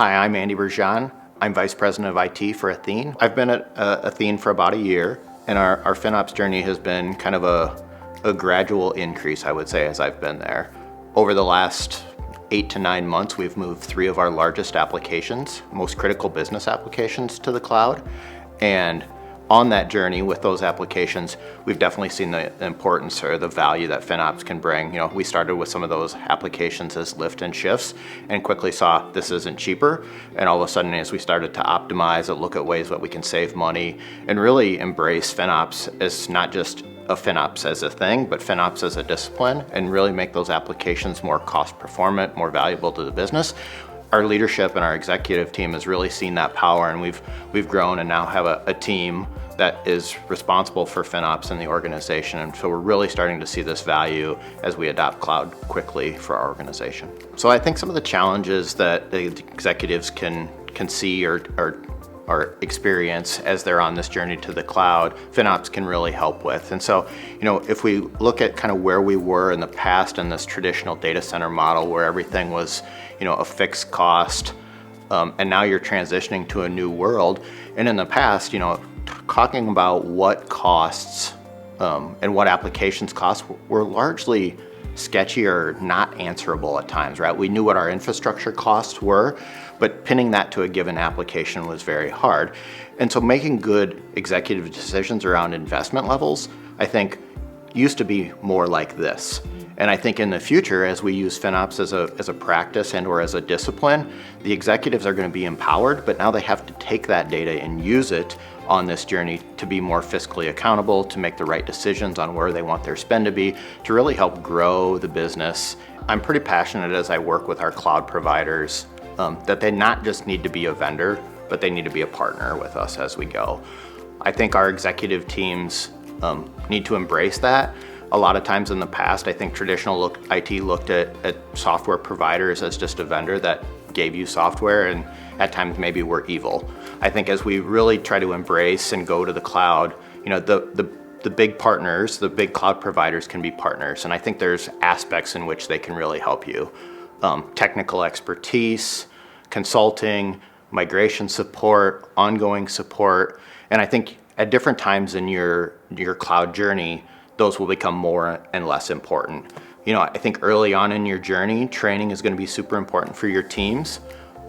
Hi, I'm Andy Boerjan. I'm Vice President of IT for Athene. I've been at Athene for about a year, and our FinOps journey has been kind of a gradual increase, I would say, as I've been there. Over the last 8 to 9 months, we've moved 3 of our largest applications, most critical business applications, to the cloud. And on that journey with those applications, we've definitely seen the importance or the value that FinOps can bring. We started with some of those applications as lift and shifts and quickly saw this isn't cheaper. And all of a sudden, as we started to optimize and look at ways that we can save money and really embrace FinOps as not just a FinOps as a thing, but FinOps as a discipline, and really make those applications more cost performant, more valuable to the business. Our leadership and our executive team has really seen that power, and we've grown and now have a team that is responsible for FinOps in the organization. And so we're really starting to see this value as we adopt cloud quickly for our organization. So I think some of the challenges that the executives can see or experience as they're on this journey to the cloud, FinOps can really help with. And so, if we look at kind of where we were in the past in this traditional data center model where everything was, a fixed cost, and now you're transitioning to a new world. And in the past, talking about what costs and what applications cost were largely sketchy or not answerable at times, right? We knew what our infrastructure costs were, but pinning that to a given application was very hard. And so making good executive decisions around investment levels, I think, used to be more like this. And I think in the future, as we use FinOps as a practice and or as a discipline, the executives are going to be empowered, but now they have to take that data and use it on this journey to be more fiscally accountable, to make the right decisions on where they want their spend to be, to really help grow the business. I'm pretty passionate as I work with our cloud providers that they not just need to be a vendor, but they need to be a partner with us as we go. I think our executive teams need to embrace that. A lot of times in the past, I think traditional IT looked at software providers as just a vendor that gave you software, and at times maybe we're evil. I think as we really try to embrace and go to the cloud, the big partners, the big cloud providers can be partners, and I think there's aspects in which they can really help you. Technical expertise, consulting, migration support, ongoing support, and I think at different times in your cloud journey, those will become more and less important. I think early on in your journey, training is going to be super important for your teams.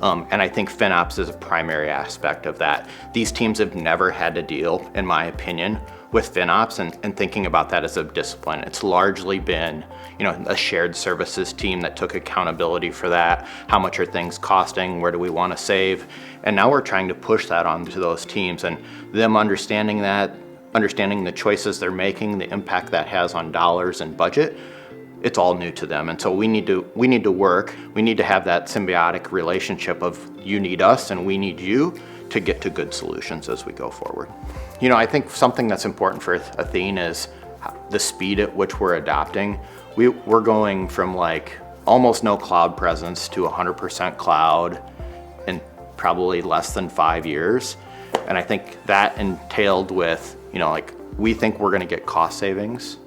And I think FinOps is a primary aspect of that. These teams have never had to deal, in my opinion, with FinOps and thinking about that as a discipline. It's largely been, a shared services team that took accountability for that. How much are things costing? Where do we want to save? And now we're trying to push that onto those teams, and them understanding that, understanding the choices they're making, the impact that has on dollars and budget. It's all new to them, and so we need to work. We need to have that symbiotic relationship of you need us and we need you to get to good solutions as we go forward. I think something that's important for Athene is the speed at which we're adopting. We're going from like almost no cloud presence to 100% cloud in probably less than 5 years, and I think that entailed with we think we're going to get cost savings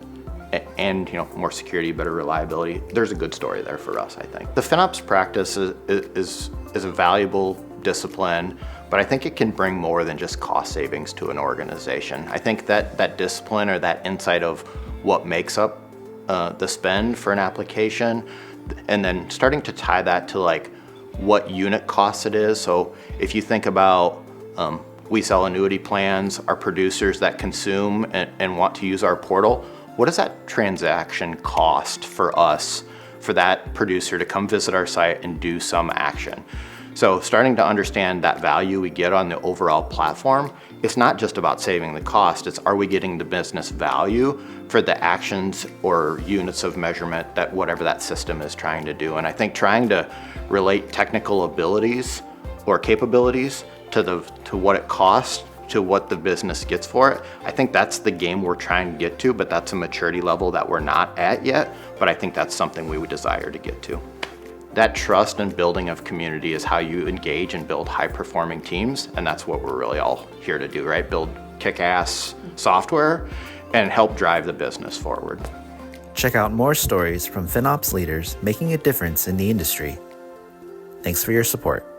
and more security, better reliability. There's a good story there for us, I think. The FinOps practice is a valuable discipline, but I think it can bring more than just cost savings to an organization. I think that discipline or that insight of what makes up the spend for an application, and then starting to tie that to what unit cost it is. So if you think about we sell annuity plans, our producers that consume and want to use our portal, what does that transaction cost for us, for that producer to come visit our site and do some action? So starting to understand that value we get on the overall platform, it's not just about saving the cost, it's are we getting the business value for the actions or units of measurement that whatever that system is trying to do. And I think trying to relate technical abilities or capabilities to what it costs to what the business gets for it. I think that's the game we're trying to get to, but that's a maturity level that we're not at yet, but I think that's something we would desire to get to. That trust and building of community is how you engage and build high-performing teams, and that's what we're really all here to do, right? Build kick-ass software and help drive the business forward. Check out more stories from FinOps leaders making a difference in the industry. Thanks for your support.